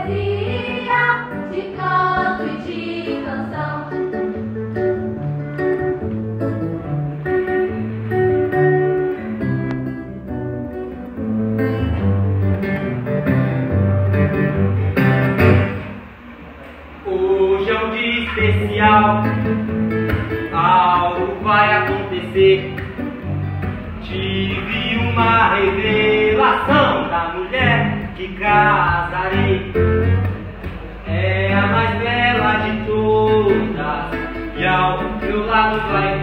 poesia, de canto e de canção. Hoje é um dia especial, algo vai acontecer. Tive uma revelação da mulher que casarei. É a mais bela de todas e ao meu lado vai